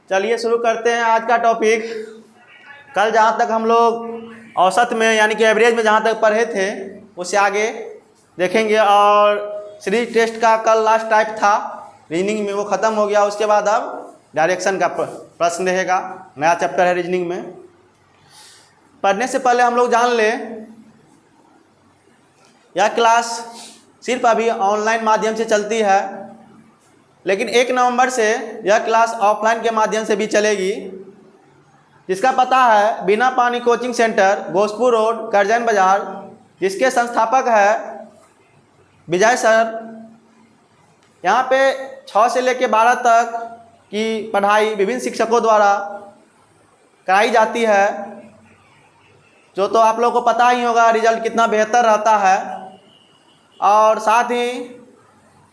चलिए शुरू करते हैं आज का टॉपिक। कल जहाँ तक हम लोग औसत में यानी कि एवरेज में जहाँ तक पढ़े थे उससे आगे देखेंगे। और सीरीज टेस्ट का कल लास्ट टाइप था, रीजनिंग में वो ख़त्म हो गया। उसके बाद अब डायरेक्शन का प्रश्न रहेगा, नया चैप्टर है रीजनिंग में। पढ़ने से पहले हम लोग जान लें, यह क्लास सिर्फ अभी ऑनलाइन माध्यम से चलती है, लेकिन 1 नवंबर से यह क्लास ऑफलाइन के माध्यम से भी चलेगी। जिसका पता है बिना पानी coaching centre, Bhojpur road, Karjan Bazar, जिसके संस्थापक है विजय सर। यहाँ पे 6 से लेकर 12 तक की पढ़ाई विभिन्न शिक्षकों द्वारा कराई जाती है, जो तो आप लोगों को पता ही होगा रिजल्ट कितना बेहतर रहता है। और साथ ही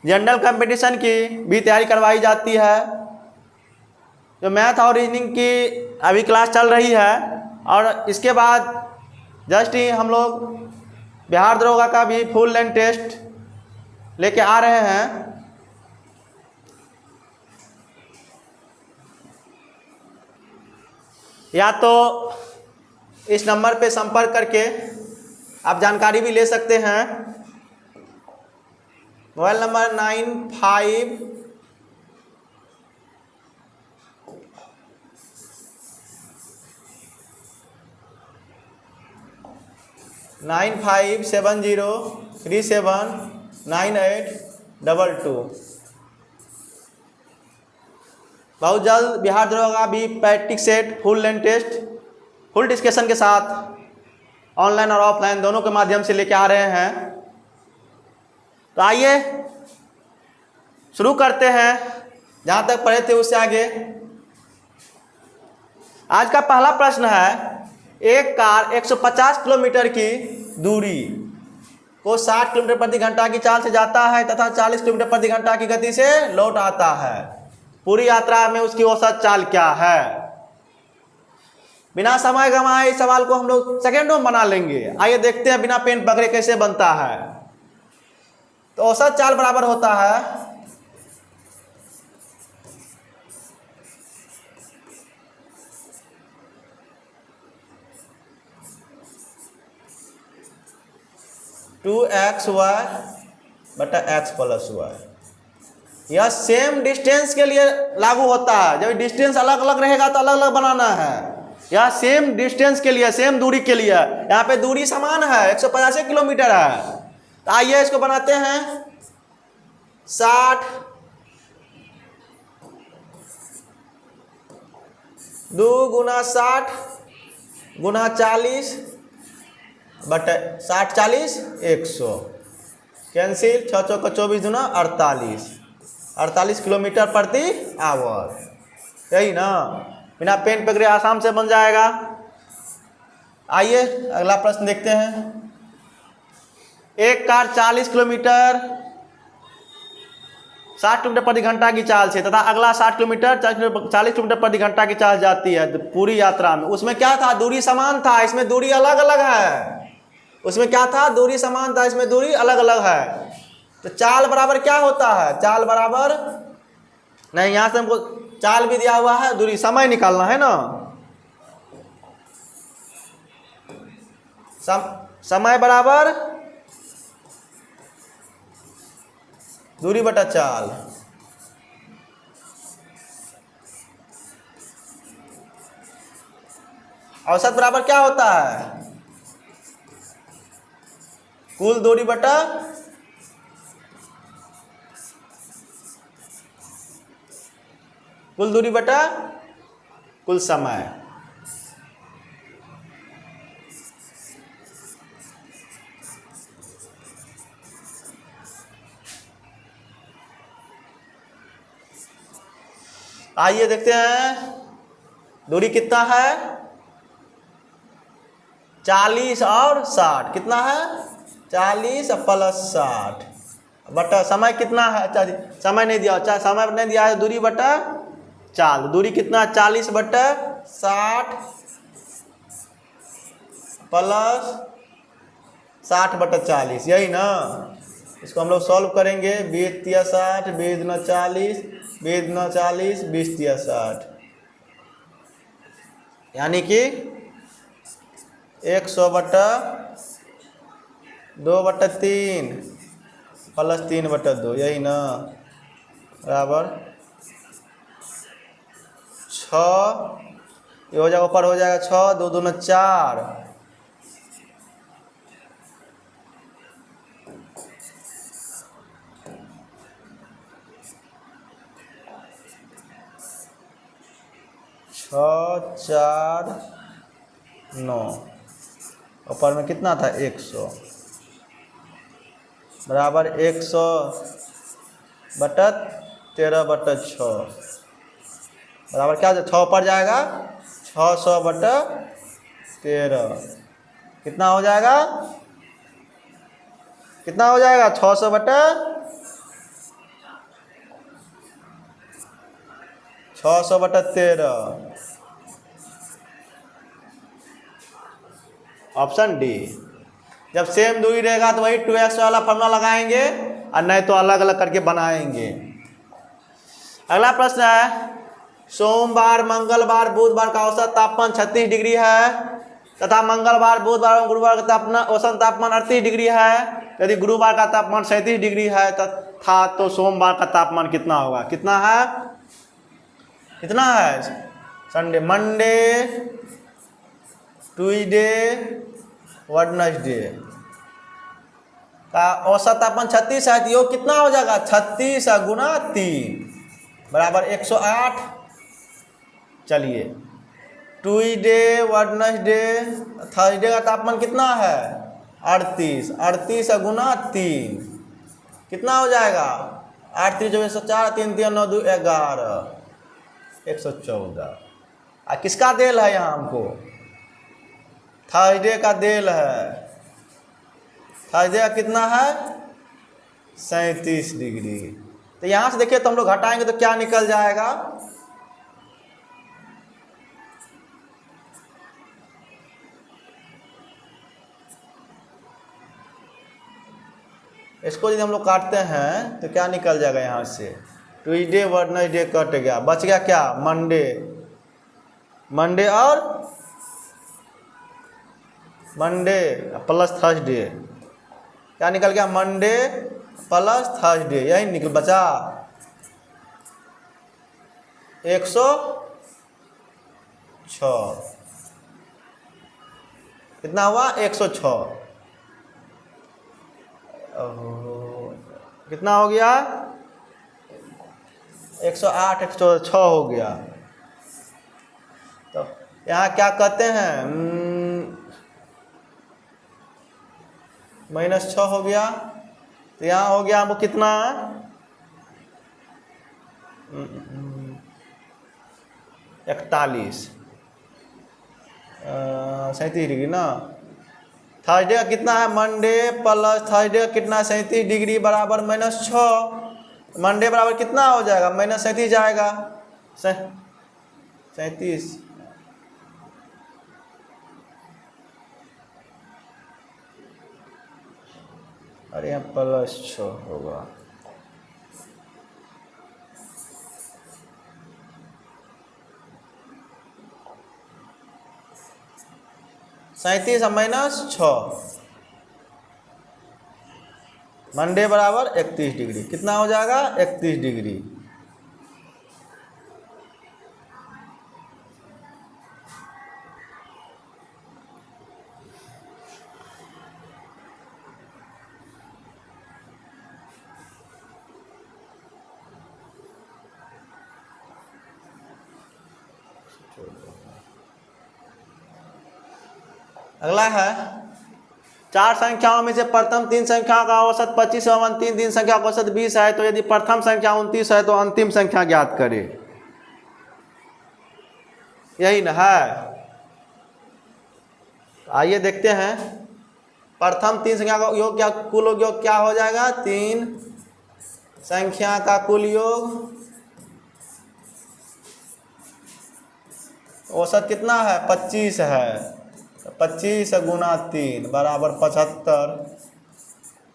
जनरल कंपटीशन की भी तैयारी करवाई जाती है। जो मैथ और रीजनिंग की अभी क्लास चल रही है, और इसके बाद जस्ट ही हम लोग बिहार दरोगा का भी फुल लेंथ टेस्ट लेके आ रहे हैं। या तो इस नंबर पे संपर्क करके आप जानकारी भी ले सकते हैं। Mobile number 9570379822। बहुत जल्द बिहार दरोगा भी practice set full length test full discussion के साथ ऑनलाइन और ऑफलाइन दोनों के माध्यम से लेके आ रहे हैं। तो आइए शुरू करते हैं, जहाँ तक पढ़े थे उससे आगे। आज का पहला प्रश्न है, एक कार 150 किलोमीटर की दूरी को 60 किलोमीटर प्रति घंटा की चाल से जाता है तथा 40 किलोमीटर प्रति घंटा की गति से लौट आता है। पूरी यात्रा में उसकी औसत चाल क्या है? बिना समय गंवाए इस सवाल को हम लोग सेकेंडों में बना लेंगे। आइए देखते हैं बिना पेन पकड़े कैसे बनता है। तो औसत चाल बराबर होता है 2xy बटा x प्लस वाई। यह सेम डिस्टेंस के लिए लागू होता है। जब डिस्टेंस अलग अलग रहेगा तो अलग अलग बनाना है। यह सेम डिस्टेंस के लिए, सेम दूरी के लिए, यहाँ पे दूरी समान है, 185 किलोमीटर है। तो आइए इसको बनाते हैं 60 2 गुना 60 गुना 40 बटे 60 40 100 कैंसिल, 6 चौका 24 दूना 48 किलोमीटर प्रति आवर। यही ना, बिना पेन पकड़े आसाम से बन जाएगा। आइए अगला प्रश्न देखते हैं। एक कार 40 किलोमीटर 60 किलोमीटर प्रति घंटा की चाल से तथा अगला 60 किलोमीटर 40 किलोमीटर प्रति घंटा की चाल जाती है पूरी यात्रा में। उसमें क्या था? दूरी समान था, इसमें दूरी अलग अलग है। उसमें क्या था? दूरी समान था, इसमें दूरी अलग अलग है। तो चाल बराबर क्या होता है? चाल बराबर नहीं, यहाँ से हमको चाल भी दिया हुआ है, दूरी समय निकालना है ना। समय बराबर दूरी बटा चाल। औसत बराबर क्या होता है? कुल दूरी बटा कुल दूरी बटा कुल समय। आइए देखते हैं दूरी कितना है। 40 और 60 कितना है? 40 प्लस 60 बटा समय कितना है? समय नहीं दिया, समय नहीं दिया है। दूरी बटा चाल। दूरी कितना? 40 बटा 60 प्लस 60 बटा 40, यही ना। इसको हम लोग सॉल्व करेंगे। 20 तिया 60, 20 दूना 40, 20 दूना 40, 20 तिया 60, यानी कि 100/2/3 प्लस 3/2, यही ना, बराबर 6, ये हो जाएगा, ऊपर हो जाएगा 6, 2 दूना 4, छः 4 9, ऊपर में कितना था 100, बराबर 100/13/6, बराबर क्या 6 ऊपर जाएगा 600/13, कितना हो जाएगा, कितना हो जाएगा 600/13, ऑप्शन डी। जब सेम दूरी रहेगा तो वही 2x वाला फॉर्मूला लगाएंगे, और नहीं तो अलग अलग करके बनाएंगे। अगला प्रश्न है, सोमवार, मंगलवार, बुधवार का औसत तापमान 36 डिग्री है तथा मंगलवार, बुधवार और गुरुवार का औसत तापमान 38 डिग्री है। यदि गुरुवार का तापमान 37 डिग्री है तथा तो सोमवार का तापमान कितना होगा? कितना है? कितना है? संडे, मंडे, ट्यूसडे, वेडनेसडे का औसत तापमान 36 है, तो योग कितना हो जाएगा? 36 गुना 3 बराबर 108। चलिए, ट्यूसडे, वेडनेसडे, थर्सडे का तापमान कितना है? 38, 38 गुना 3 कितना हो जाएगा? 8 3 104, 3 3 9 2 11, 114। किसका देल है यहाँ हमको? थर्सडे का देल है। थर्सडे का कितना है? 37 डिग्री। तो यहाँ से देखिए, तो हम लोग घटाएंगे तो क्या निकल जाएगा? इसको यदि हम लोग काटते हैं तो क्या निकल जाएगा यहाँ से? ट्यूसडे, वेडनेसडे कट गया, बच गया क्या? मंडे, मंडे और मंडे प्लस थर्सडे, क्या निकल गया? मंडे प्लस थर्सडे, यही निकल बचा 106। कितना हुआ? 106। कितना हो गया? 108, 106 हो गया। तो यहाँ क्या कहते हैं? -6 हो गया। तो यहाँ हो गया हमको कितना? 41, 37 डिग्री ना। थर्सडे का कितना है? मंडे प्लस थर्सडे का कितना? 37 डिग्री बराबर -6। मंडे बराबर कितना हो जाएगा? -37 जाएगा, 37। अरे यहाँ +6 होगा। -6, मंडे बराबर 31 डिग्री। कितना हो जाएगा? 31 डिग्री। अगला है, 4 संख्याओं में से प्रथम 3 संख्याओं का औसत 25 एवं अंतिम 3 संख्या का औसत 20 है, तो यदि प्रथम संख्या 29 है तो अंतिम संख्या ज्ञात करें। यही ना है? आइए देखते हैं। प्रथम 3 संख्या का योग क्या, कुल योग क्या हो जाएगा? 3 संख्या का कुल योग औसत कितना है? 25 है। 25 गुना 3 बराबर 75।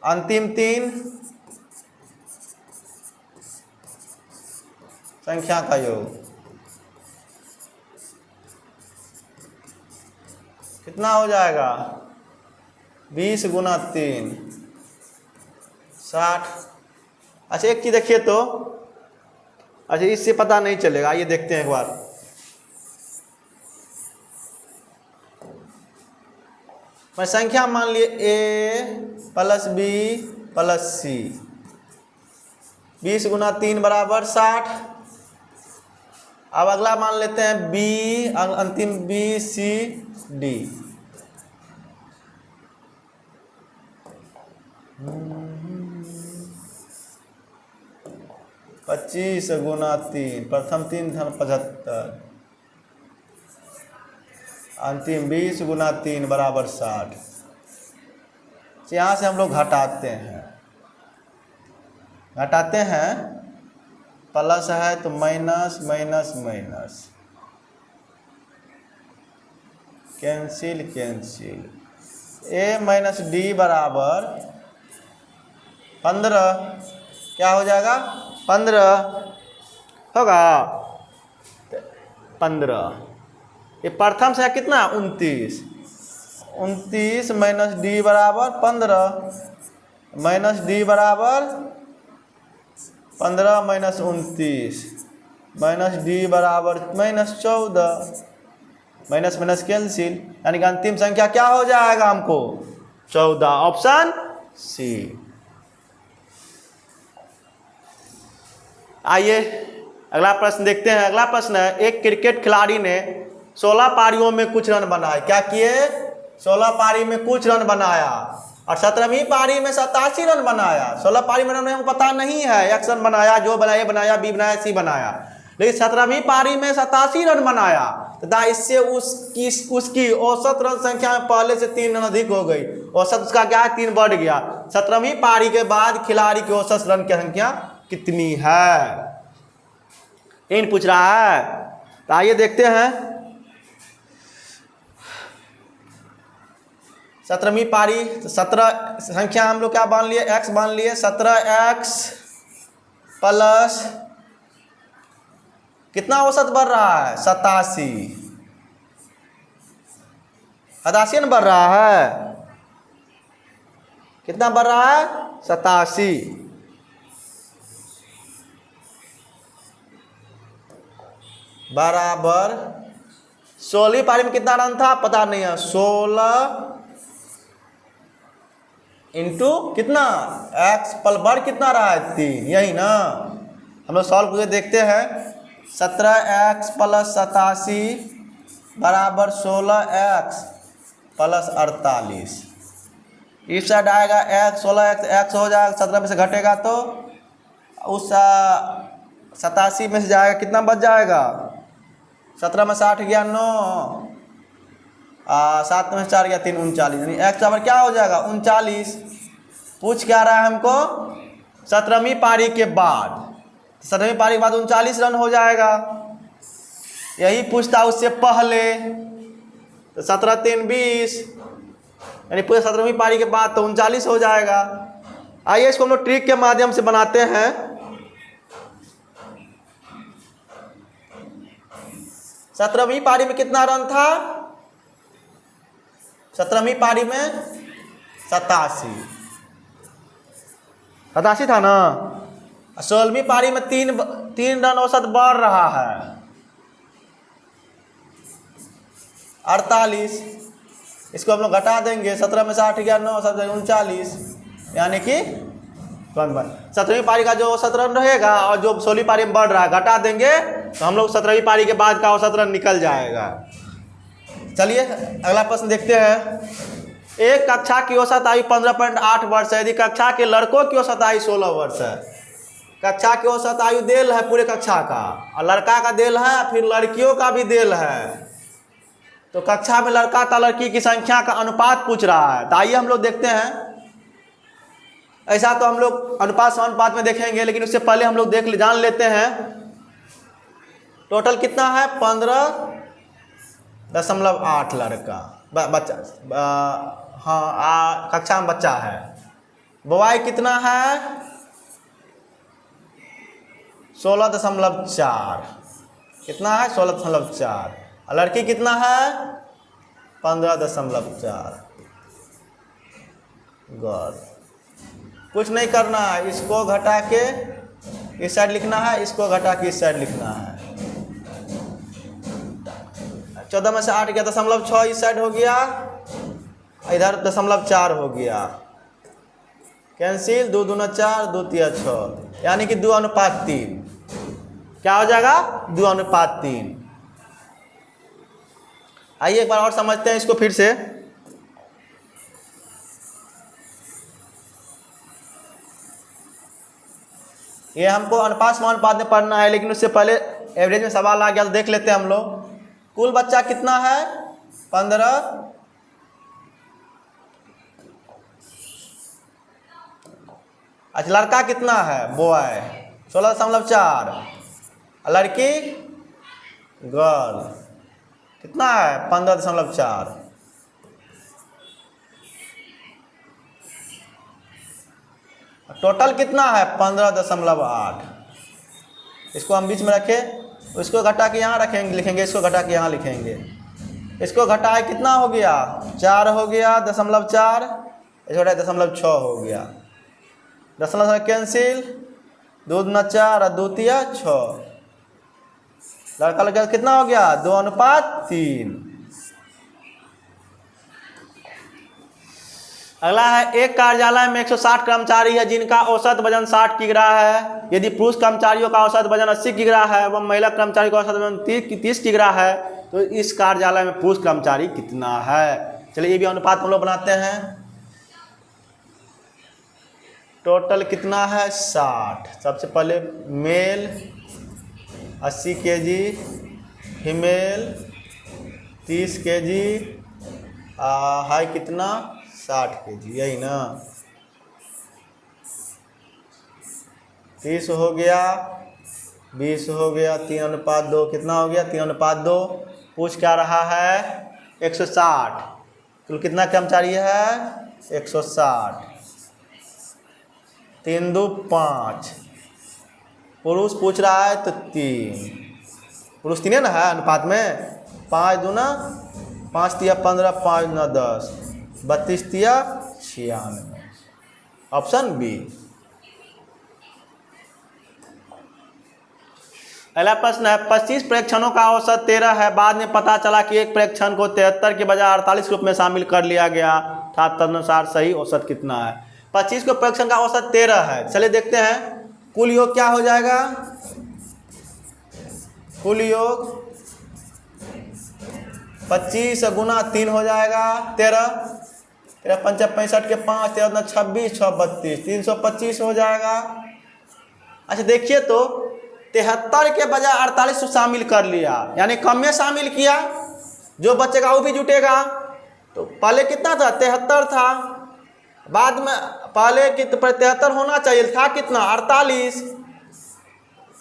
अंतिम 3 संख्या का योग कितना हो जाएगा 20 गुना 3 60। अच्छा एक चीज़ देखिए तो, अच्छा इससे पता नहीं चलेगा, आइए देखते हैं एक बार। मैं संख्या मान लिए a plus b plus c, 20 गुना 3 बराबर 60। अब अगला मान लेते हैं b, अंतिम b c d। 25 गुना 3, प्रथम 3 धन 75, अंतिम 20 गुना 3 बराबर 60। यहाँ से हम लोग घटाते हैं, प्लस है तो minus minus minus, cancel cancel, a minus D बराबर 15, क्या हो जाएगा 15 होगा 15। ये प्रथम से कितना 29 माइनस डी बराबर 15, माइनस डी बराबर 15 माइनस 29, माइनस डी बराबर माइनस 14, माइनस माइनस कैंसिल, यानी कि अंतिम संख्या क्या हो जाएगा हमको 14, ऑप्शन सी। आइए अगला प्रश्न देखते हैं। अगला प्रश्न है, एक क्रिकेट खिलाड़ी ने 16 पारियों में कुछ रन बनाए। क्या किए 16 पारी में कुछ रन बनाया, और 17वीं पारी में 87 रन बनाया। 16 पारी में रन पता नहीं है, एक्स रन बनाया, जो बनाया बनाया, बी बनाया, सी बनाया, लेकिन 17वीं पारी में 87 रन बनाया तथा इससे उसकी औसत रन संख्या में पहले से 3 रन अधिक हो गई। औसत उसका क्या है 3 बढ़ गया। 17वीं पारी के बाद खिलाड़ी की औसत रन की संख्या कितनी है, इन पूछ रहा है। तो आइए देखते हैं। 17वीं पारी, 17 संख्या हम लोग क्या मान लिए x मान लिए, 17x प्लस कितना औसत बढ़ रहा है 87, 87 बढ़ रहा है, कितना बढ़ रहा है 87 बराबर 16वीं पारी में कितना रन था पता नहीं है, 16 इंटू कितना x पल बढ़ कितना रहा है 3, यही ना। हम लोग सॉल्व करके देखते हैं। 17x प्लस 87 बराबर 16x प्लस 48, इस साइड आएगा x, 16x x हो जाएगा, 17 में से घटेगा तो उस 87 में से जाएगा, कितना बच जाएगा 17 में 60 गया 9, 7 में 4 गया 3, 39, यानी x बराबर क्या हो जाएगा 39। पूछ क्या रहा है हमको 17वीं पारी के बाद, 17वीं पारी के बाद 39 रन हो जाएगा, यही पूछता उससे पहले। तो 17 3 20, यानी पूरे 17वीं पारी के बाद तो 39 हो जाएगा। आइए इसको हम लोग ट्रिक के माध्यम से बनाते हैं। सत्रहवीं पारी में कितना रन था 17वीं पारी में 87 था ना। 16वीं पारी में 3 रन औसत बढ़ रहा है 48, इसको हम लोग घटा देंगे, 17 में से 8 गया 9, 7 39, यानी कि 17वीं पारी का जो औसत रन रहेगा और जो 16वीं पारी में बढ़ रहा है घटा देंगे तो हम लोग 17वीं पारी के बाद का औसत रन निकल जाएगा। चलिए अगला प्रश्न देखते हैं। एक कक्षा की औसत आयु 15.8 वर्ष है, यदि कक्षा के लड़कों की औसत आयु 16 वर्ष है। कक्षा की औसत आयु देल है पूरे कक्षा का, और लड़का का देल है, फिर लड़कियों का भी देल है। तो कक्षा में लड़का का लड़की की संख्या का अनुपात पूछ रहा है। तो आइए हम लोग देखते हैं। ऐसा तो हम लोग अनुपात समानुपात में देखेंगे, लेकिन उससे पहले हम लोग जान लेते हैं टोटल कितना है 15.8 लड़का बच्चा, हाँ कक्षा में बच्चा है। बवाई कितना है 16.4, कितना है 16.4। लड़की कितना है 15.4। गॉड, कुछ नहीं करना है, इसको घटा के इस साइड लिखना है, इसको घटा के इस साइड लिखना है। 14 में से 8 गया, 0.6 इस साइड हो गया, इधर 0.4 हो गया, कैंसिल, 2 दूना 4, 2 तिया 6, यानी कि 2:3। क्या हो जाएगा? 2:3। आइए एक बार और समझते हैं इसको फिर से। ये हमको अनुपात समानुपात में पढ़ना है, लेकिन उससे पहले एवरेज में सवाल आ गया तो देख लेते हैं हम लोग। कुल बच्चा कितना है? 15। अच्छा, लड़का कितना है? बॉय 16.4। लड़की गर्ल कितना है? 15.4। टोटल कितना है? 15.8। इसको हम बीच में रखें, इसको घटा के यहाँ रखेंगे, लिखेंगे, इसको घटा के यहाँ लिखेंगे। इसको घटाए कितना हो गया? 4 हो गया, 0.4, इसको घटाए 0.6 हो गया, 0.6 कैंसिल, 2 दूना 4 और 2 तिया 6। लड़का लड़का कितना हो गया? 2:3। अगला है, एक कार्यालय में 160 कर्मचारी है जिनका औसत वजन 60 किग्रा है। यदि पुरुष कर्मचारियों का औसत वजन 80 किग्रा है एवं महिला कर्मचारी का औसत वजन 30 किग्रा है, तो इस कार्यालय में पुरुष कर्मचारी कितना है? चलिए ये भी अनुपात हम लोग बनाते हैं। टोटल कितना है? 60। सबसे पहले male 80 kg, female 30 kg, high कितना? 60 kg, यही ना। 30 हो गया, 20 हो गया, 3:2 कितना हो गया? 3:2। पूछ क्या रहा है? 160। कुल कितना कर्मचारी है? 160। 3 दू 5। पुरुष पूछ रहा है तो 3। पुरुष 3 है ना, है अनुपात में। 5 दूना 5 तिया 15, 5 दूना 10, 32 तिया 96। Option B. अगला प्रश्न है, 25 परीक्षणों का औसत 13 है। बाद में पता चला कि एक परीक्षण को 73 के बजाय 48 रूप में शामिल कर लिया गया था, तदनुसार सही औसत कितना है? 25 को परीक्षण का औसत 13 है। चलिए देखते हैं कुल योग क्या हो जाएगा। कुल योग 25 गुना 3 हो जाएगा 13, 13 पंचा 65 के 5, 13 26, 6 32, 325 हो जाएगा। अच्छा देखिए तो 73 के बजाय 48 शामिल कर लिया, यानी कम में शामिल किया, जो बचेगा वो भी जुटेगा। तो पहले कितना था? 73 था। बाद में पहले कि 73 होना चाहिए था, कितना? 48।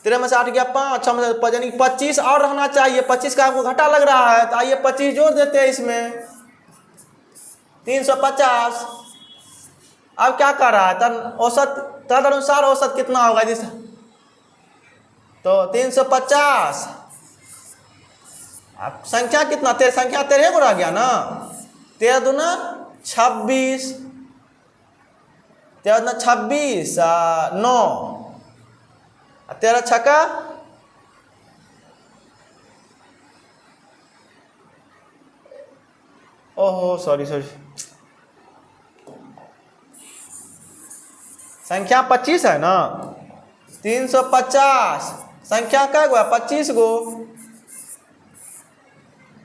13 में से 8 गया 5, 6 में से 5, यानी 25 और रहना चाहिए। 25 का आपको घाटा लग रहा है, तो आइए 25 जोड़ देते हैं इसमें, 350। अब क्या कर रहा है? तदनुसार औसत कितना होगा? जिस तो 350। अब संख्या कितना? संख्या 13 को रह गया ना। 13 दूना 26, 13 दूना 26, 9, 13 छक्का, ओहो सॉरी, संख्या 25 है ना। 350 संख्या क्या हुआ? 25 गो।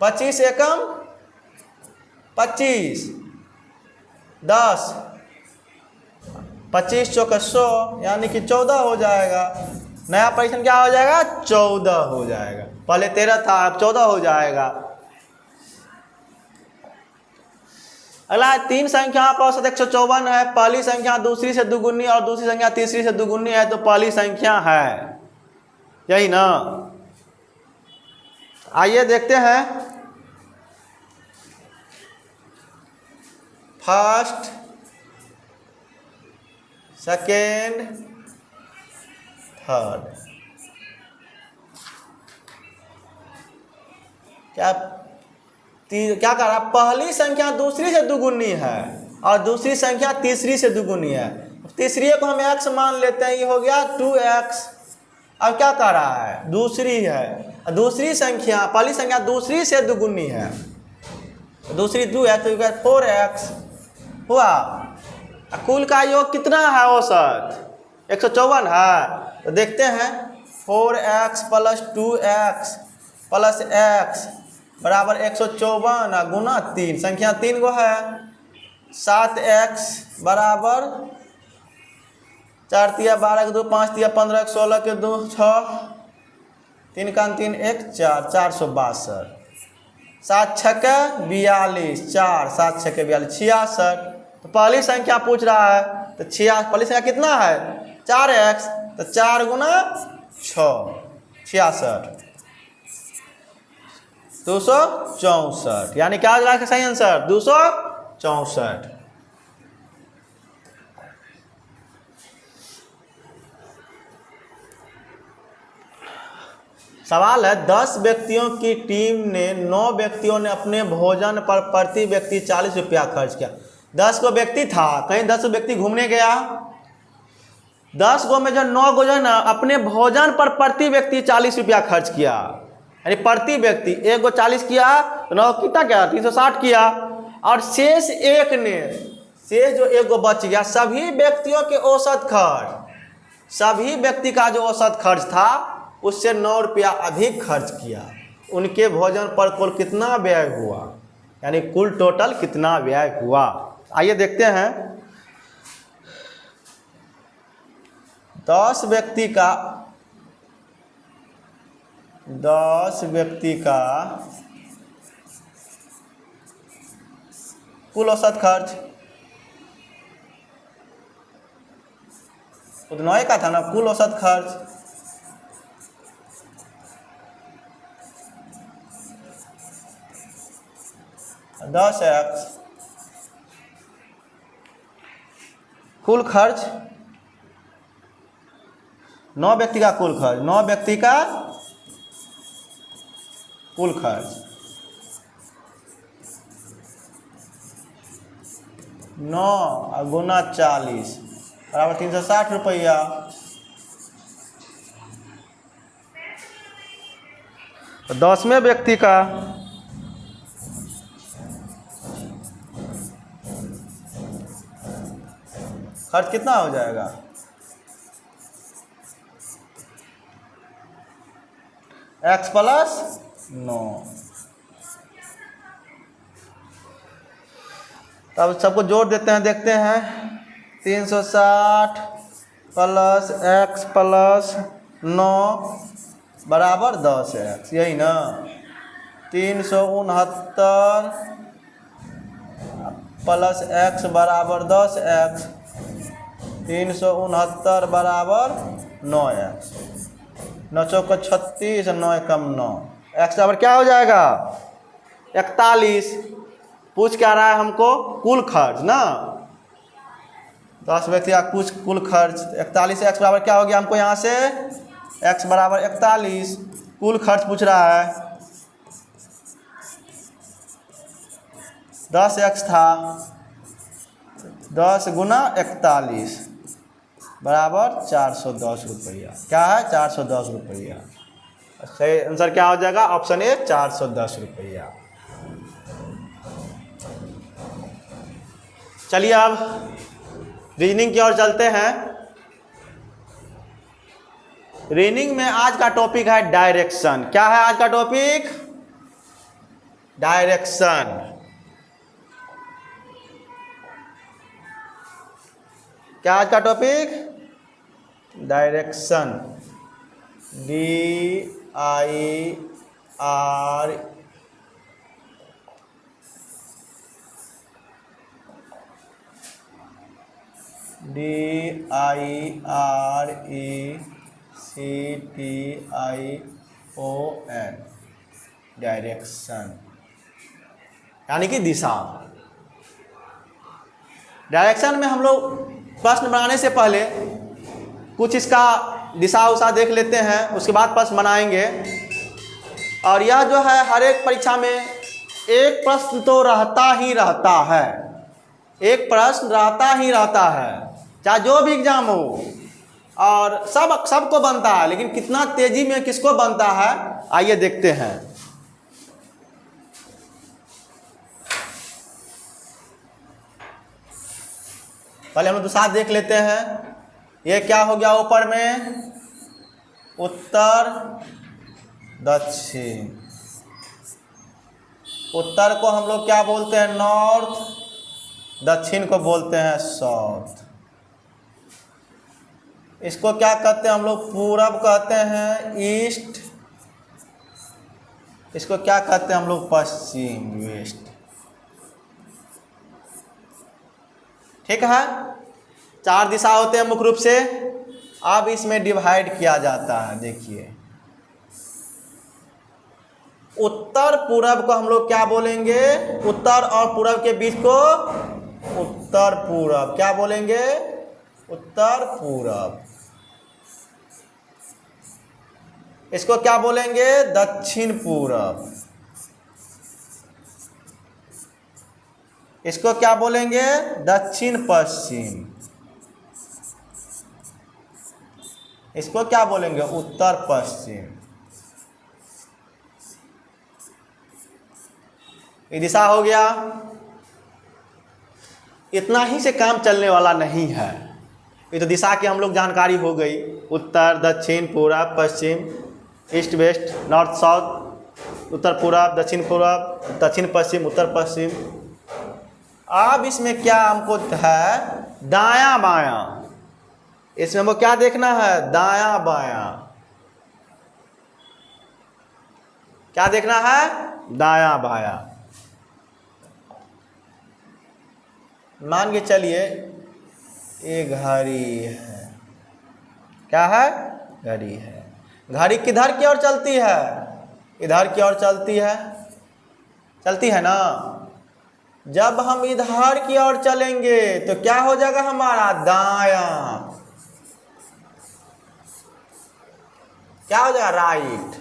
25 एकम 25, 10, 25 चौका 100, यानी कि 14 हो जाएगा। नया परीक्षण क्या हो जाएगा? 14 हो जाएगा। पहले 13 था, अब 14 हो जाएगा। अगला है, 3 संख्याओं का औसत 154 है। पहली संख्या दूसरी से दुगुनी और दूसरी संख्या तीसरी से दुगुनी है, तो पहली संख्या है, यही ना। आइए देखते हैं। First, second, third. क्या क्या कर रहा है, पहली संख्या दूसरी से दुगुनी है और दूसरी संख्या तीसरी से दुगुनी है। तीसरी को हम x मान लेते हैं, ये हो गया 2x। अब क्या कर रहा है, दूसरी है, दूसरी संख्या पहली संख्या दूसरी से दुगुनी है, दूसरी 2x तो 4x हुआ। कुल का योग कितना है, औसत 154 है। तो देखते हैं 4x plus 2x plus x बराबर 154 गुना 3, संख्या 3 गो है। 7x बराबर 4 तिया 12 के 2, 5 तिया 15 के 16 के 2 6, 3 का 3 1 4, 462। 7 छक्के 42, 4 7 छक्के 42 66। तो पहली संख्या पूछ रहा है, तो पहली संख्या कितना है 4x, तो 4 गुना 6 66 264, यानी क्या हो जाएगा सही आंसर 264। सवाल है 10 व्यक्तियों की टीम ने 9 व्यक्तियों ने अपने भोजन पर प्रति व्यक्ति 40 रुपया खर्च किया। 10 गो व्यक्ति था, कहीं 10 व्यक्ति घूमने गया, 10 गो में जो 9 गो जो ना अपने भोजन पर प्रति व्यक्ति 40 रुपया खर्च किया, यानी प्रति व्यक्ति एक गो 40 किया तो 9 कितना क्या 360 किया। और शेष एक ने, शेष जो एक गो बच गया, सभी व्यक्तियों के औसत खर्च, सभी व्यक्ति का जो औसत खर्च था उससे 9 रुपया अधिक खर्च किया। उनके भोजन पर कुल कितना व्यय हुआ, यानी कुल टोटल कितना व्यय हुआ। आइए देखते हैं 10 व्यक्ति का कुल औसत खर्च, तो 9 का था ना कुल औसत खर्च, दस x कुल खर्च 9 व्यक्ति का कुल खर्च, 9 व्यक्ति का कुल खर्च 9 गुना 40 बराबर 360 रुपया। तो 10वें व्यक्ति का खर्च कितना हो जाएगा, x प्लस 9। तब सबको जोड़ देते हैं, देखते हैं 360 प्लस x प्लस 9 बराबर 10x, यही ना। 369 प्लस x बराबर 10x, 369 बराबर 9x, 9 चौक 36, 9 कम 9, x बराबर क्या हो जाएगा 41। पूछ क्या रहा है हमको कुल खर्च ना, 10 व्यक्ति का कुछ कुल खर्च 41, x बराबर क्या हो गया हमको यहाँ से x बराबर 41 कुल खर्च पूछ रहा है। 10x था, 10 गुना 41 बराबर 410 रुपया, क्या है 410 रुपया। सही आंसर क्या हो जाएगा ऑप्शन ए 410 रुपया। चलिए अब रीजनिंग की ओर चलते हैं। रीजनिंग में आज का टॉपिक है डायरेक्शन। क्या है आज का टॉपिक, डायरेक्शन। क्या आज का टॉपिक, डायरेक्शन, DIRECTION, डायरेक्शन यानी कि दिशा। डायरेक्शन में हम लोग प्रश्न बनाने से पहले कुछ इसका दिशा उशा देख लेते हैं, उसके बाद प्रश्न बनाएंगे। और यह जो है हर एक परीक्षा में एक प्रश्न तो रहता ही रहता है, एक प्रश्न रहता ही रहता है, चाहे जो भी एग्जाम हो, और सबको बनता है, लेकिन कितना तेजी में किसको बनता है, आइए देखते हैं। पहले हम लोग तो साथ देख लेते हैं। ये क्या हो गया ऊपर में, उत्तर दक्षिण। उत्तर को हम लोग क्या बोलते हैं, नॉर्थ, दक्षिण को बोलते हैं साउथ। इसको क्या कहते हैं हम लोग, पूरब कहते हैं ईस्ट। इसको क्या कहते हैं हम लोग, पश्चिम, वेस्ट। ठीक है, 4 दिशा होते हैं मुख्य रूप से। अब इसमें डिवाइड किया जाता है। देखिए, उत्तर पूरब को हम लोग क्या बोलेंगे, उत्तर और पूरब के बीच को उत्तर पूरब, क्या बोलेंगे, उत्तर पूरब। इसको क्या बोलेंगे, दक्षिण पूरब। इसको क्या बोलेंगे, दक्षिण पश्चिम। इसको क्या बोलेंगे, उत्तर पश्चिम। ये दिशा हो गया। इतना ही से काम चलने वाला नहीं है। ये तो दिशा की हम लोग जानकारी हो गई, उत्तर, दक्षिण, पूरब, पश्चिम, ईस्ट वेस्ट, नॉर्थ साउथ, उत्तर पूरब, दक्षिण पूरब, दक्षिण पश्चिम, उत्तर पश्चिम। अब इसमें क्या हमको है, दायां बायां। इसमें हमको क्या देखना है, दायां बायां। क्या देखना है, दायां बायां। मान के चलिए ये घड़ी है, क्या है, घड़ी है। घड़ी किधर की ओर चलती है, इधर की ओर चलती है, चलती है ना। जब हम इधर की ओर चलेंगे तो क्या हो जाएगा हमारा, दायां। क्या हो जाएगा, राइट।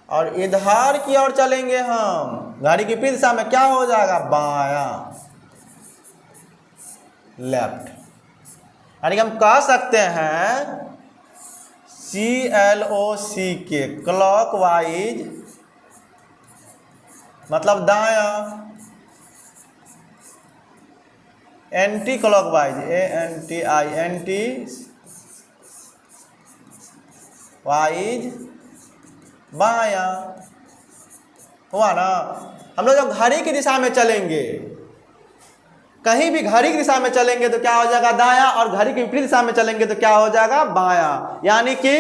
और इधर की ओर चलेंगे हम, घड़ी की विपरीत दिशा में, क्या हो जाएगा, बायां, लेफ्ट। यानी कि हम कह सकते हैं CLOC के क्लॉकवाइज मतलब दायां, एंटी क्लॉकवाइज एंटी वाइज बायां। हुआ ना। हम लोग जब घड़ी की दिशा में चलेंगे, कहीं भी घड़ी की दिशा में चलेंगे तो क्या हो जाएगा, दायां, और घड़ी की विपरीत दिशा में चलेंगे तो क्या हो जाएगा, बायां। यानी कि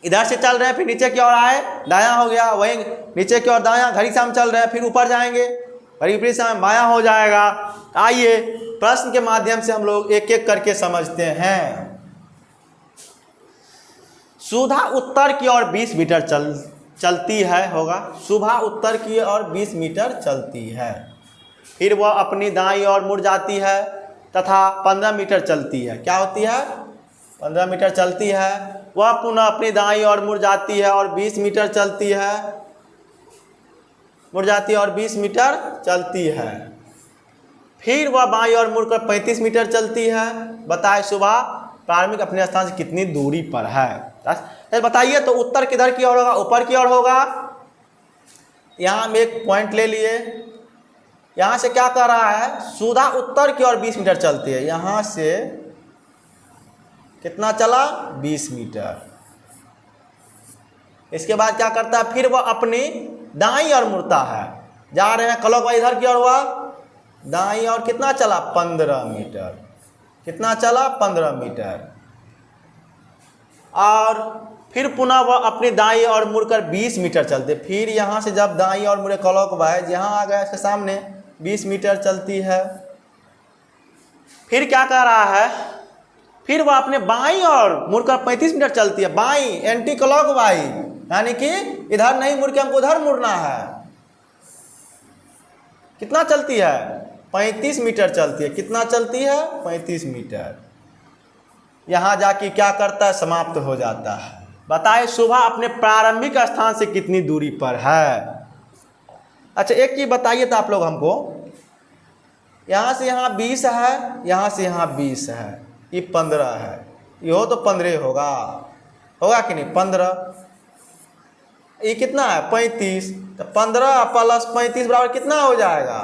इधर से चल रहे हैं, फिर नीचे की ओर आए, दायां हो गया, वहीं नीचे की ओर दायां, घड़ी की दिशा में चल रहे हैं, फिर ऊपर जाएंगे, घड़ी की विपरीत दिशा में बायां हो जाएगा। आइए प्रश्न के माध्यम से हम लोग एक एक करके समझते हैं। सुधा उत्तर की ओर 20 मीटर चलती है, होगा, सुबह उत्तर की ओर 20 मीटर चलती है। फिर वह अपनी दाईं ओर मुड़ जाती है तथा 15 मीटर चलती है। क्या होती है, 15 मीटर चलती है। वह पुनः अपनी दाईं ओर मुड़ जाती है और 20 मीटर चलती है, मुड़ जाती है और 20 मीटर चलती है। फिर वह बाईं ओर मुड़कर 35 मीटर चलती है। बताए सुबह प्रारंभिक अपने स्थान से कितनी दूरी पर है। बताइए तो उत्तर किधर की ओर होगा, ऊपर की ओर होगा। यहाँ हम एक पॉइंट ले लिए, यहाँ से क्या कर रहा है, सुधा उत्तर की ओर 20 मीटर चलती है। यहाँ से कितना चला, 20 मीटर। इसके बाद क्या करता है, फिर वह अपनी दाईं ओर मुड़ता है। जा रहे हैं क्लॉकवाइज इधर की ओर, हुआ दाईं ओर कितना चला, 15 मीटर। कितना चला, 15 मीटर। और फिर पुनः वह अपनी दाईं ओर मुड़कर 20 मीटर चलते। फिर यहाँ से जब दाईं ओर मुड़े क्लॉकवाइज, यहाँ आ गया इसके सामने 20 मीटर चलती है। फिर क्या कर रहा है, फिर वह अपने बाईं ओर मुड़कर 35 मीटर चलती है। बाईं एंटी क्लॉकवाइज, यानी कि इधर नहीं मुड़ के हमको उधर मुड़ना है। कितना चलती है, 35 मीटर चलती है। कितना चलती है, 35 मीटर। यहाँ जाके क्या करता है, समाप्त हो जाता है। बताए सुबह अपने प्रारंभिक स्थान से कितनी दूरी पर है। अच्छा एक चीज बताइए तो आप लोग हमको, यहाँ से यहाँ 20 है, यहाँ से यहाँ 20 है, ये 15 है, ये हो तो 15 होगा, होगा कि नहीं 15। ये कितना है 35, तो 15 प्लस 35 बराबर कितना हो जाएगा,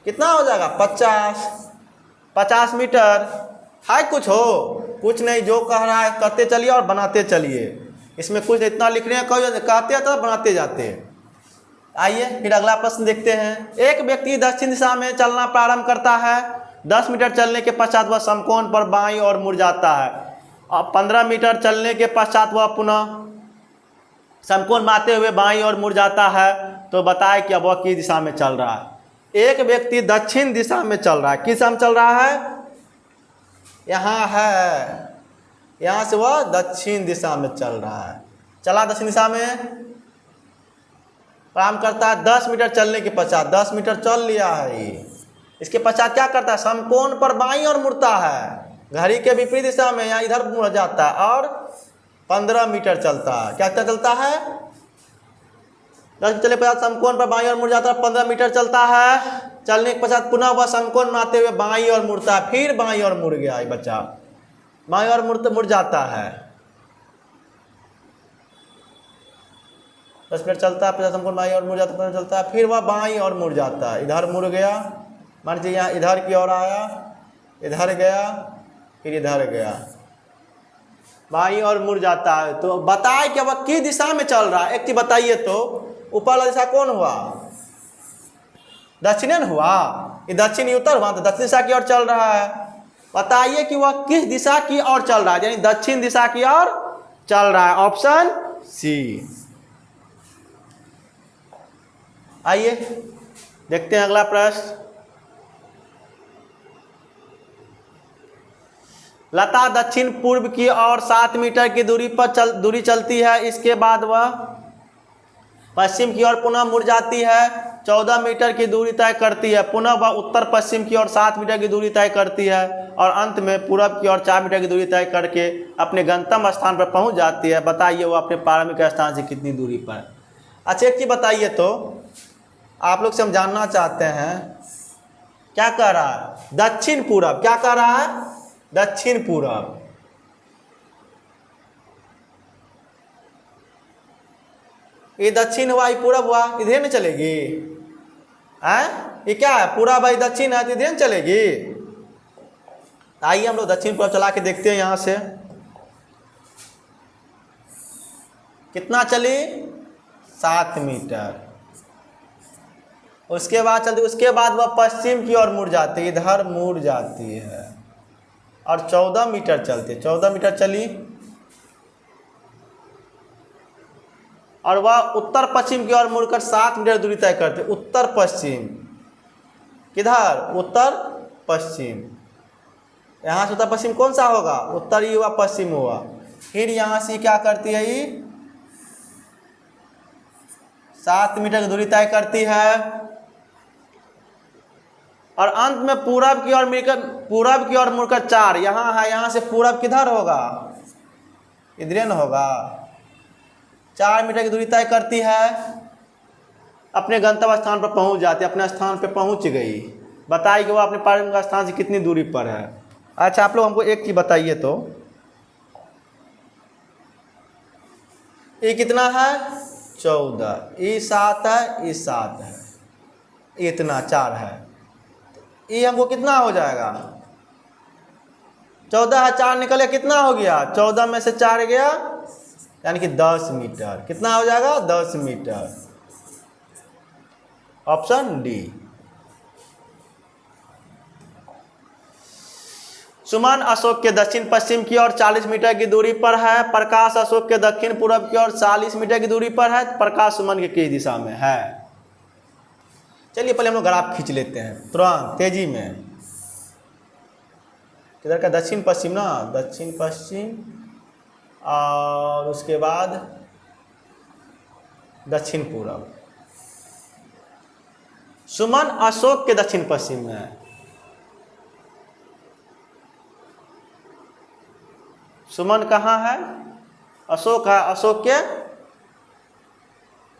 कितना हो जाएगा 50, 50 मीटर है। कुछ हो कुछ नहीं, जो कह रहा है करते चलिए और बनाते चलिए, इसमें कुछ इतना लिखने हैं, कहते हैं तो बनाते जाते हैं। आइए फिर अगला प्रश्न देखते हैं। एक व्यक्ति दक्षिण दिशा में चलना प्रारंभ करता है, 10 मीटर चलने के पश्चात वह समकोण पर बाईं ओर मुड़ जाता है, और 15 मीटर चलने के पश्चात वह पुनः समकोण मारते हुए बाईं ओर मुड़ जाता है। तो बताए कि अब वह किस दिशा में चल रहा है। एक व्यक्ति दक्षिण दिशा में चल रहा है, किस दिशा में चल रहा है, यहाँ है, यहाँ से वह दक्षिण दिशा में चल रहा है, चला दक्षिण दिशा में प्रारंभ करता है, 10 मीटर चलने के पश्चात, 10 मीटर चल लिया है ये, इसके पश्चात क्या करता है, समकोण पर बाईं ओर मुड़ता है, घड़ी के विपरीत दिशा में यहाँ इधर मुड़ जाता है, और 15 मीटर चलता है। क्या क्या चलता है, 10 मीटर चलने के पश्चात समकोण पर बाईं ओर मुड़ जाता है, 15 मीटर चलता है, चलने के पश्चात पुनः वह समकोण मारते हुए बाईं ओर मुड़ता है, फिर बाईं ओर मुड़ गया ये बच्चा, बाईं ओर मुड़ जाता है, 10 मिनट चलता है, 50 समकोण बाईं ओर मुड़ जाता है, चलता है, फिर वह बाईं ओर मुड़ जाता है, इधर मुड़ गया, मान लीजिए यहाँ इधर की ओर आया, इधर गया, फिर इधर गया, बाईं ओर मुड़ जाता है। तो बताए कि वह किस दिशा में चल रहा है। एक चीज बताइए तो, ऊपर वाला दिशा कौन हुआ, दक्षिण हुआ, ये दक्षिण उत्तर हुआ, तो दक्षिण दिशा की ओर चल रहा है। बताइए कि वह किस दिशा की ओर चल रहा है, यानी दक्षिण दिशा की ओर चल रहा है, ऑप्शन सी। आइए देखते हैं अगला प्रश्न। लता दक्षिण पूर्व की ओर 7 मीटर की दूरी पर दूरी चलती है, इसके बाद वह पश्चिम की ओर पुनः मुड़ जाती है, 14 मीटर की दूरी तय करती है, पुनः वह उत्तर पश्चिम की ओर 7 मीटर की दूरी तय करती है, और अंत में पूरब की ओर 4 मीटर की दूरी तय करके अपने गंतव्य स्थान पर पहुंच जाती है। बताइए वो अपने प्रारंभिक स्थान से कितनी दूरी पर। अच्छा एक चीज बताइए तो, आप लोग से हम जानना चाहते हैं, क्या कह रहा है, दक्षिण पूरब, क्या कह रहा है, दक्षिण पूरब। ये दक्षिण हुआ, ये पूरब हुआ, इधर नहीं चलेगी, ये क्या है, पूरा भाई दक्षिण है, इधर नहीं चलेगी। आइए हम लोग दक्षिण पूरब चला के देखते हैं, यहाँ से कितना चली, 7 मीटर। उसके बाद चलती, उसके बाद वह पश्चिम की ओर मुड़ जाती है, इधर मुड़ जाती है, और 14 मीटर चलती है, 14 मीटर चली, और वह उत्तर पश्चिम की ओर मुड़कर 7 मीटर दूरी तय करते। उत्तर पश्चिम, किधर, उत्तर पश्चिम, यहाँ से उत्तर पश्चिम कौन सा होगा, उत्तर ही हुआ, पश्चिम हुआ। फिर यहाँ से क्या करती है, ये 7 मीटर की दूरी तय करती है, और अंत में पूरब की ओर मुड़कर 4, यहाँ है, यहाँ से पूरब किधर होगा, इधर न होगा, 4 मीटर की दूरी तय करती है, अपने गंतव्य स्थान पर पहुंच जाती है, अपने स्थान पर पहुंच गई। बताइए कि वो अपने प्रारंभिक स्थान से कितनी दूरी पर है। अच्छा आप लोग हमको एक चीज बताइए तो, ये कितना है, 14, ये 7 है, ये 7 है, इतना 4 है, ये हमको कितना हो जाएगा, 14 है, 4 निकले, कितना हो गया, 14 में से 4 गया, यानी कि 10 मीटर। कितना हो जाएगा, 10 मीटर, ऑप्शन डी। सुमन अशोक के दक्षिण पश्चिम की ओर 40 मीटर की दूरी पर है, प्रकाश अशोक के दक्षिण पूर्व की ओर 40 मीटर की दूरी पर है, प्रकाश सुमन के किस दिशा में है। चलिए पहले हम लोग ग्राफ खींच लेते हैं तुरंत तेजी में। किधर का, दक्षिण पश्चिम ना, दक्षिण पश्चिम, और उसके बाद दक्षिण पूर्व। सुमन अशोक के दक्षिण पश्चिम में है, सुमन कहाँ है, अशोक है, अशोक के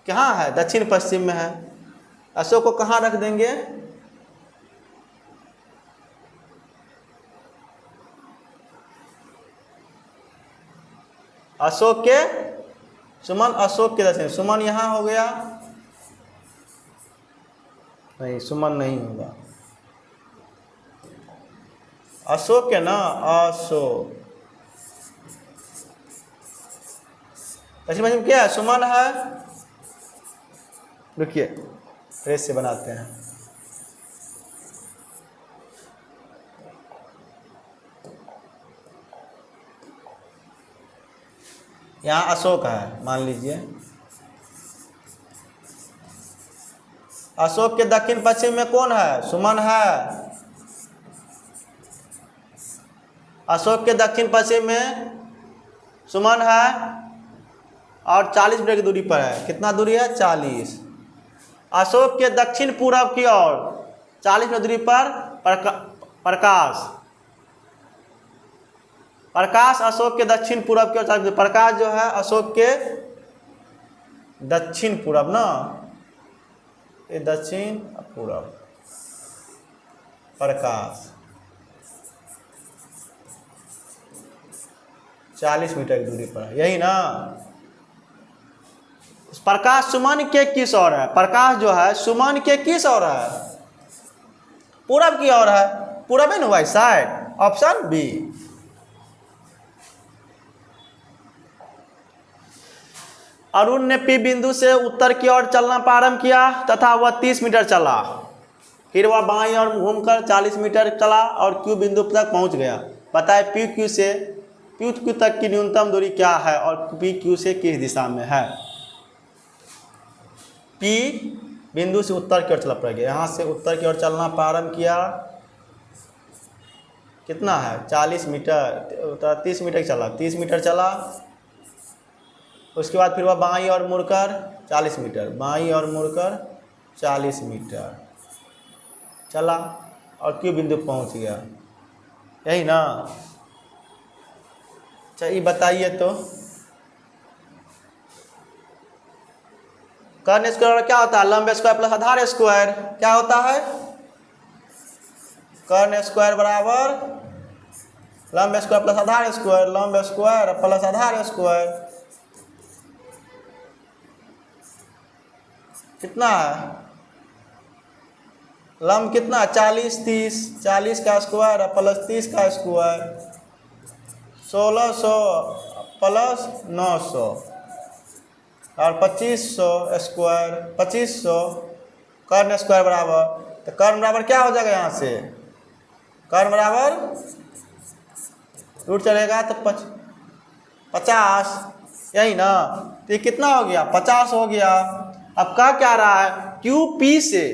कहाँ है? दक्षिण पश्चिम में है। अशोक को कहाँ रख देंगे? अशोक के सुमन, अशोक के दक्षिण। सुमन यहाँ हो गया, नहीं सुमन नहीं होगा, अशोक के ना, अशोक। दक्षिण पश्चिम क्या है? सुमन है। रुकिए ट्रेस से बनाते हैं। यहाँ अशोक है मान लीजिए। अशोक के दक्षिण पश्चिम में कौन है? सुमन है। अशोक के दक्षिण पश्चिम में सुमन है और 40 मिनट की दूरी पर है। कितना दूरी है? 40। अशोक के दक्षिण पूर्व की ओर 40 मिनट दूरी पर प्रकाश। प्रकाश अशोक के दक्षिण पूर्व की ओर, प्रकाश जो है अशोक के दक्षिण पूर्व ना, ये दक्षिण पूर्व प्रकाश 40 मीटर की दूरी पर है, यही ना। प्रकाश सुमन के किस ओर है? प्रकाश जो है सुमन के किस ओर है? पूरब की ओर है। पूरब है ना, white side, option B. Arun ने पी बिंदु से उत्तर की ओर चलना प्रारंभ किया तथा वह 30 मीटर चला। फिर वह बाईं ओर घूमकर 40 मीटर चला और क्यू बिंदु तक पहुंच गया। बताए पी क्यू से क्यू क्यू तक की न्यूनतम दूरी क्या है और पी क्यू से किस दिशा में है? पी बिंदु से उत्तर की ओर चला पड़ गया। यहाँ से उत्तर की ओर चलना प्रारंभ किया, कितना है? 40 मीटर, 30 मीटर चला, 30 मीटर चला। उसके बाद फिर वह बाईं ओर मुड़कर 40 मीटर, बाईं ओर मुड़कर 40 मीटर चला और क्यू बिंदु पहुंच गया, यही ना। चलिए बताइए तो कर्ण स्क्वायर क्या होता है? लंब स्क्वायर प्लस आधार स्क्वायर। क्या होता है? कर्ण स्क्वायर बराबर लंब स्क्वायर प्लस आधार स्क्वायर, लंब स्क्वायर प्लस आधार स्क्वायर। कितना है? लंब कितना? 40 30, 40 का स्क्वायर प्लस 30 का स्क्वायर, 1600 प्लस 900 और 2500 स्क्वायर, 2500 कर्ण स्क्वायर बराबर, तो कर्ण बराबर क्या हो जाएगा? यहाँ से कर्ण बराबर रूट चलेगा तो 50, यही ना। तो ये कितना हो गया? 50 हो गया। अब कह क्या रहा है? क्यू पी से,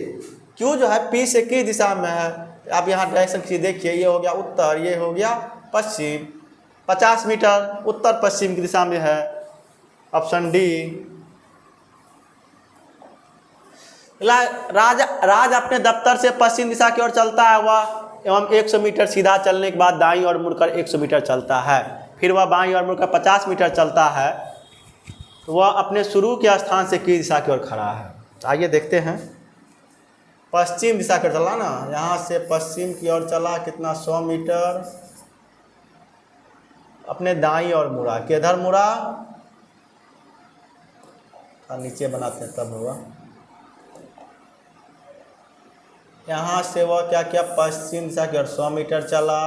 क्यू जो है पी से किस दिशा में है? आप यहाँ डायरेक्शन देखिए, ये हो गया उत्तर, ये हो गया पश्चिम। 50 मीटर उत्तर पश्चिम की दिशा में है, ऑप्शन डी। राज अपने दफ्तर से पश्चिम दिशा की ओर चलता है वह एवं 100 मीटर सीधा चलने के बाद दाईं ओर मुड़कर 100 मीटर चलता है। फिर वह बाईं ओर मुड़कर 50 मीटर चलता है। तो वह अपने शुरू के स्थान से किस दिशा की ओर खड़ा है? आइए देखते हैं। पश्चिम दिशा की ओर चला ना, यहाँ से पश्चिम की ओर चला, कितना? 100 मीटर। अपने दाईं ओर मुड़ा, किधर मुड़ा? नीचे बनाते हैं तब होगा। यहाँ से वह क्या किया? पश्चिम दिशा की ओर 100 मीटर चला।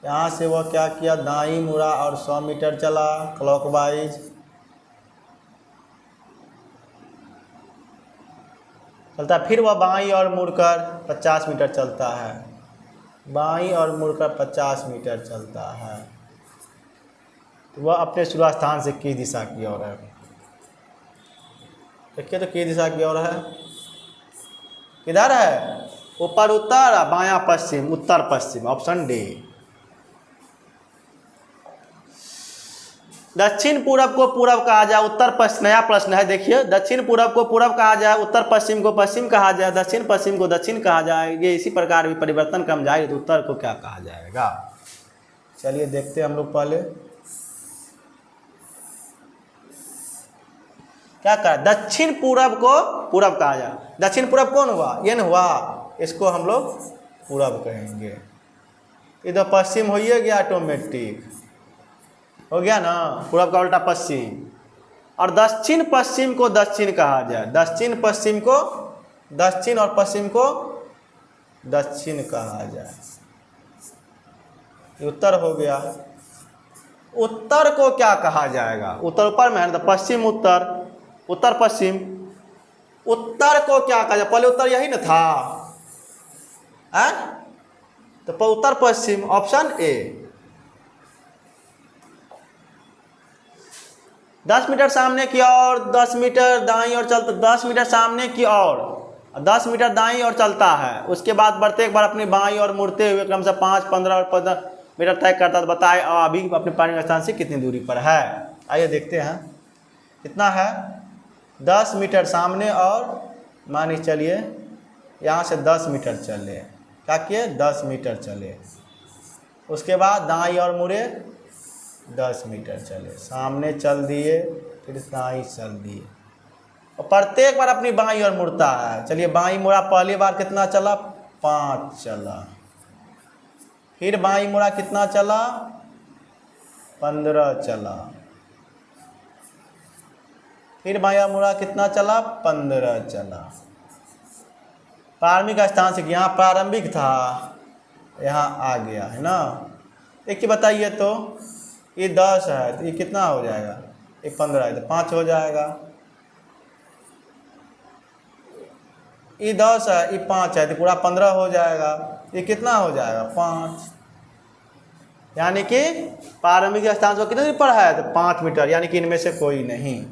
यहाँ से वह क्या किया? दाईं मुड़ा और 100 मीटर चला क्लॉकवाइज। चलता फिर वह बाईं ओर मुड़कर 50 मीटर चलता है, बाईं ओर मुड़कर 50 मीटर चलता है। तो वह अपने शुरू स्थान से किस दिशा की ओर है? देखिए तो किस दिशा की ओर है? किधर है? ऊपर उत्तर, बायां पश्चिम, उत्तर पश्चिम, ऑप्शन डी। दक्षिण पूरब को पूरब कहा जाए, उत्तर पश्चिम। नया प्रश्न है, देखिए। दक्षिण पूरब को पूरब कहा जाए, उत्तर पश्चिम को पश्चिम कहा जाए, दक्षिण पश्चिम को दक्षिण कहा जाए, ये इसी प्रकार भी परिवर्तन क्रम जाए तो उत्तर को क्या कहा जाएगा? चलिए देखते हैं हम लोग पहले। क्या कहा, दक्षिण पूरब को पूरब कहा जाए। दक्षिण पूरब कौन हुआ, ये न हुआ, इसको हम लोग पूरब कहेंगे। इधर पश्चिम हो ही गया, ऑटोमेटिक हो गया ना, पूरब का उल्टा पश्चिम। और दक्षिण पश्चिम को दक्षिण कहा जाए, दक्षिण पश्चिम को दक्षिण और पश्चिम को दक्षिण कहा जाए। उत्तर हो गया। उत्तर को क्या कहा जाएगा, उत्तर ऊपर में है ना, तो पश्चिम उत्तर, उत्तर पश्चिम। उत्तर को क्या कहा जाए, पहले उत्तर यही ना था, तो उत्तर पश्चिम, ऑप्शन ए। 10 मीटर सामने की ओर, 10 मीटर दाईं ओर चलता, 10 मीटर सामने की ओर, 10 मीटर दाईं ओर चलता है, उसके बाद बढ़ते एक बार अपनी बाईं ओर मुड़ते हुए क्रम से 5, 15 और 15 मीटर तय करता, तो बताए अभी अपने पानी स्थान से कितनी दूरी पर है। आइए देखते हैं कितना है। 10 मीटर सामने और मान चलिए यहाँ से 10 मीटर चले, क्या किए, 10 मीटर चले, उसके बाद दाईं ओर मुड़े, 10 मीटर चले, सामने चल दिए, फिर दाईं चल दिए, और प्रत्येक बार अपनी बाईं ओर मुड़ता है। चलिए बाईं मुड़ा, पहली बार कितना चला, 5 चला, फिर बाईं मुड़ा कितना चला, 15 चला, फिर बायां मुड़ा कितना चला, 15 चला। प्रारंभिक स्थान से यहाँ प्रारंभिक था, यहाँ आ गया है ना। एक ही बताइए तो, ये 10 है तो ये कितना हो जाएगा, ये 15 है तो 5 हो जाएगा। ये 10 है, ये 5 है तो पूरा 15 हो जाएगा। ये कितना हो जाएगा, 5। यानी कि प्रारंभिक स्थान से कितने दूरी पर है, तो 5 मीटर, यानी कि इनमें से कोई नहीं।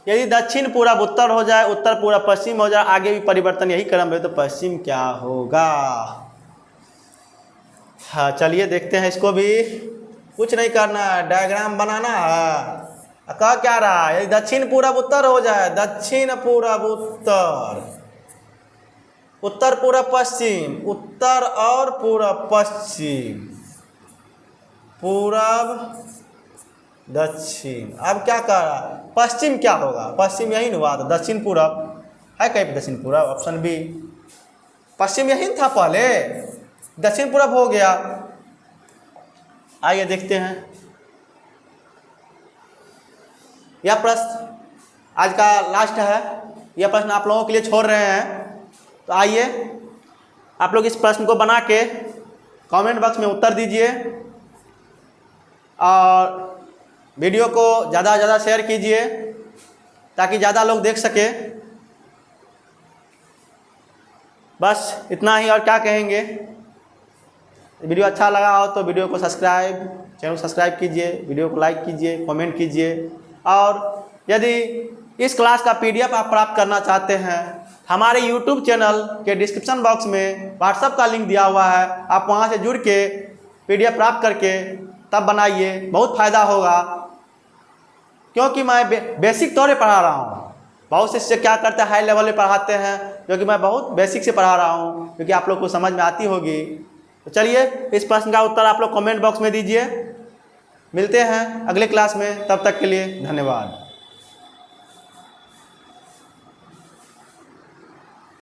यदि दक्षिण पूरब उत्तर हो जाए, उत्तर पूरब पश्चिम हो जाए, आगे भी परिवर्तन यही क्रम है, तो पश्चिम क्या होगा। हाँ चलिए देखते हैं, इसको भी कुछ नहीं करना है, डायग्राम बनाना है। कह क्या रहा है, यदि दक्षिण पूरब उत्तर हो जाए, दक्षिण पूरब उत्तर, उत्तर पूरब पश्चिम, उत्तर और पूरब पश्चिम, पूरब दक्षिण। अब क्या कह रहा है, पश्चिम क्या होगा, पश्चिम यही हुआ, तो दक्षिण पूरब है, कहीं पे दक्षिण पूरब, ऑप्शन बी। पश्चिम यही था पहले, दक्षिण पूरब हो गया। आइए देखते हैं, यह प्रश्न आज का लास्ट है, यह प्रश्न आप लोगों के लिए छोड़ रहे हैं। तो आइए आप लोग इस प्रश्न को बना के कमेंट बॉक्स में उत्तर दीजिए, और वीडियो को ज़्यादा से ज़्यादा शेयर कीजिए ताकि ज़्यादा लोग देख सके। बस इतना ही, और क्या कहेंगे। वीडियो अच्छा लगा हो तो वीडियो को चैनल को सब्सक्राइब कीजिए, वीडियो को लाइक कीजिए, कमेंट कीजिए। और यदि इस क्लास का PDF आप प्राप्त करना चाहते हैं, हमारे YouTube चैनल के डिस्क्रिप्शन बॉक्स में WhatsApp का लिंक दिया हुआ है, आप वहां से जुड़ के PDF प्राप्त करके तब बनाइए, बहुत फ़ायदा होगा। क्योंकि मैं बेसिक तौर पे पढ़ा रहा हूँ, बहुत से शिक्षक क्या करते हैं हाई लेवल पे पढ़ाते हैं, क्योंकि मैं बहुत बेसिक से पढ़ा रहा हूँ, क्योंकि आप लोग को समझ में आती होगी। तो चलिए इस प्रश्न का उत्तर आप लोग कमेंट बॉक्स में दीजिए। मिलते हैं अगले क्लास में, तब तक के लिए धन्यवाद।